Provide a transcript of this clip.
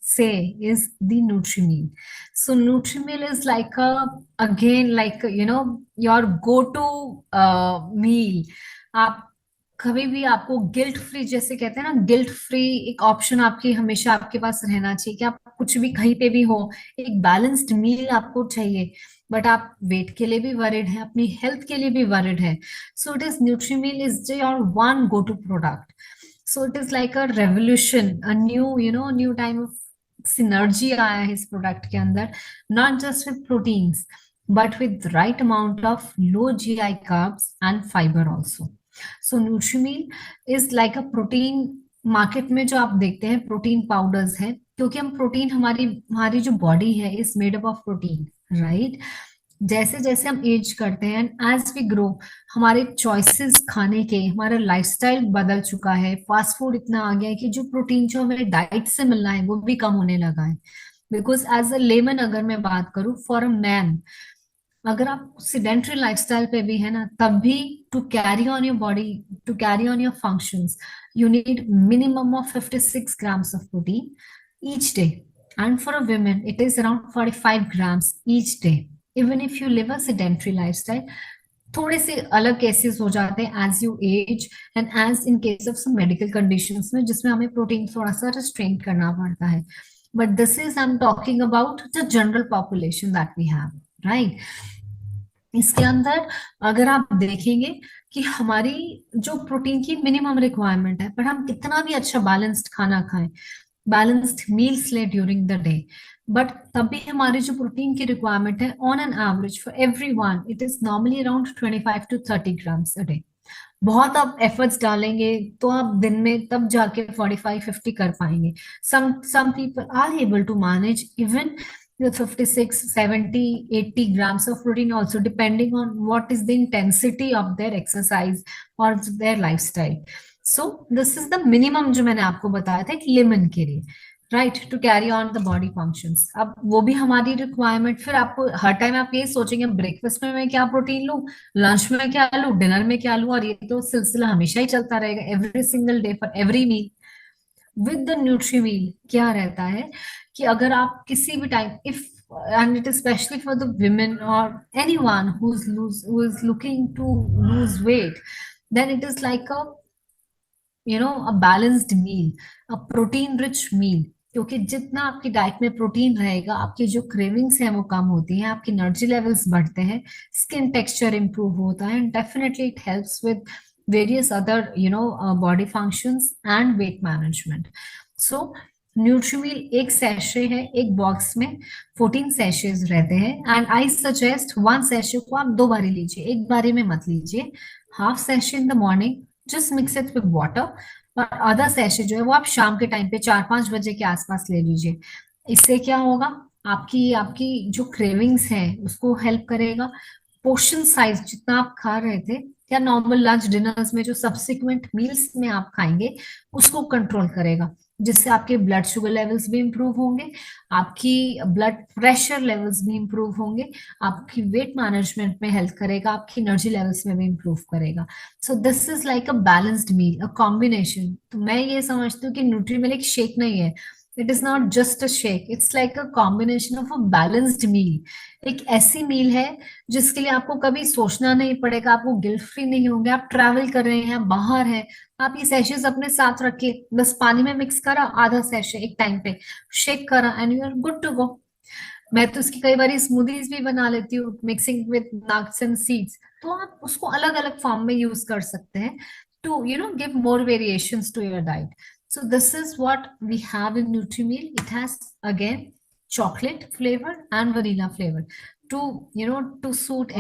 say is the Nutrimil. So Nutrimil is like a again like your go-to meal. आप कभी भी आपको guilt free, जैसे कहते हैं ना, गिल्ट फ्री एक ऑप्शन आपकी हमेशा आपके पास रहना चाहिए कि आप कुछ भी कहीं पे भी हो, एक बैलेंस्ड मील आपको चाहिए। बट आप वेट के लिए भी वरिड है, अपनी हेल्थ के लिए भी वरिड है, so it is Nutrimeal is your one go to product. So it is like a revolution, a new time of synergy आया है इस प्रोडक्ट के अंदर, not just with proteins but with right amount of low GI carbs and fibre also. So Nutrimeal is like a protein. Market में जो आप देखते हैं प्रोटीन पाउडर्स है, क्योंकि हम प्रोटीन, हमारी हमारी जो बॉडी है is made up of protein, right. जैसे जैसे हम एज करते हैं एंड एज वी ग्रो, हमारे चॉइसेस खाने के, हमारा लाइफस्टाइल बदल चुका है, फास्ट फूड इतना आ गया है कि जो प्रोटीन जो हमें डाइट से मिलना है वो भी कम होने लगा है। बिकॉज एज अ लेमन अगर मैं बात करूं, फॉर अ मैन, अगर आप सिडेंट्री लाइफस्टाइल पे भी है ना, तब भी to carry on your body, to carry on your functions, you need minimum of 56 grams of protein each day. And for a woman it is around 45 grams each day, even if you live a sedentary lifestyle. थोड़े से अलग cases हो जाते हैं as you age and age in case of some medical conditions में, जिसमें हमें protein थोड़ा सा रिस्ट्रेन करना पड़ता है। But this is I am talking about the general population that we have, right. इसके अंदर अगर आप देखेंगे कि हमारी जो प्रोटीन की मिनिमम रिक्वायरमेंट है, पर हम कितना भी अच्छा बैलेंस्ड खाना खाएं, बैलेंस्ड मील्स ले ड्यूरिंग द डे, बट तभी हमारी जो प्रोटीन की रिक्वायरमेंट है on an average for everyone it is normally around 25 to 30 grams a day. बहुत आप एफर्ट्स डालेंगे तो आप दिन में तब जाके 45-50 कर पाएंगे। some people are able to manage even with 56, 70, 80 grams of protein also, depending on what is the intensity of their exercise or their lifestyle. So this is the minimum जो मैंने आपको बताया था एक लेमन के लिए, right, to carry on the body functions. अब वो भी हमारी रिक्वायरमेंट, फिर आपको हर टाइम आप ये सोचेंगे ब्रेकफास्ट में मैं क्या प्रोटीन लूं, लंच में क्या लूं, डिनर में क्या लूं, और ये तो सिलसिला हमेशा ही चलता रहेगा, every single day for every meal. With the Nutrimeal क्या रहता है कि अगर आप किसी भी time, if and it is especially for the women or anyone who is looking to lose weight, then it is like a balanced meal, a protein rich meal। क्योंकि जितना आपकी डाइट में प्रोटीन रहेगा, आपकी जो क्रेविंग्स हैं वो कम होती हैं, आपकी एनर्जी लेवल्स बढ़ते हैं, स्किन टेक्सचर इंप्रूव होता है, and definitely it helps with various other body functions and weight management. So Nutrimeal एक सैशे है, एक बॉक्स में 14 सैशेज रहते हैं, and I suggest one sachet को आप 2 बारी लीजिए, एक बारी में मत लीजिए। Half sachet in the morning, just mix it with water, और आधा सैशे जो है वो आप शाम के टाइम पे 4-5 बजे के आसपास ले लीजिए। इससे क्या होगा, आपकी आपकी जो क्रेविंग्स है उसको हेल्प करेगा। पोर्शन साइज जितना आप खा रहे थे या नॉर्मल लंच डिनर्स में जो सब्सिक्वेंट मील्स में आप खाएंगे उसको कंट्रोल करेगा, जिससे आपके ब्लड शुगर लेवल्स भी इंप्रूव होंगे, आपकी ब्लड प्रेशर लेवल्स भी इंप्रूव होंगे, आपकी वेट मैनेजमेंट में हेल्प करेगा, आपकी एनर्जी लेवल्स में भी इंप्रूव करेगा। So this is like a balanced meal, a combination. तो मैं ये समझती हूँ कि न्यूट्रीमिल एक शेक नहीं है, it is not just a shake, it's like a combination of a balanced meal. एक ऐसी मील है जिसके लिए आपको कभी सोचना नहीं पड़ेगा, आपको गिल्ट फ्री नहीं होंगे, आप ट्रैवल कर रहे हैं, बाहर हैं, आप ये सैशेस अपने साथ रखिए, बस पानी में मिक्स करा आधा सैशे एक टाइम पे, शेक करा, and you are good to go. मैं तो इसकी कई बार स्मूदीज भी बना लेती हूँ mixing with nuts and seeds. तो आप उसको अलग अलग फॉर्म में यूज कर सकते हैं to give more variations to your diet. So this is what we have in Nutri-Meal. It has again chocolate flavor and vanilla flavor to to suit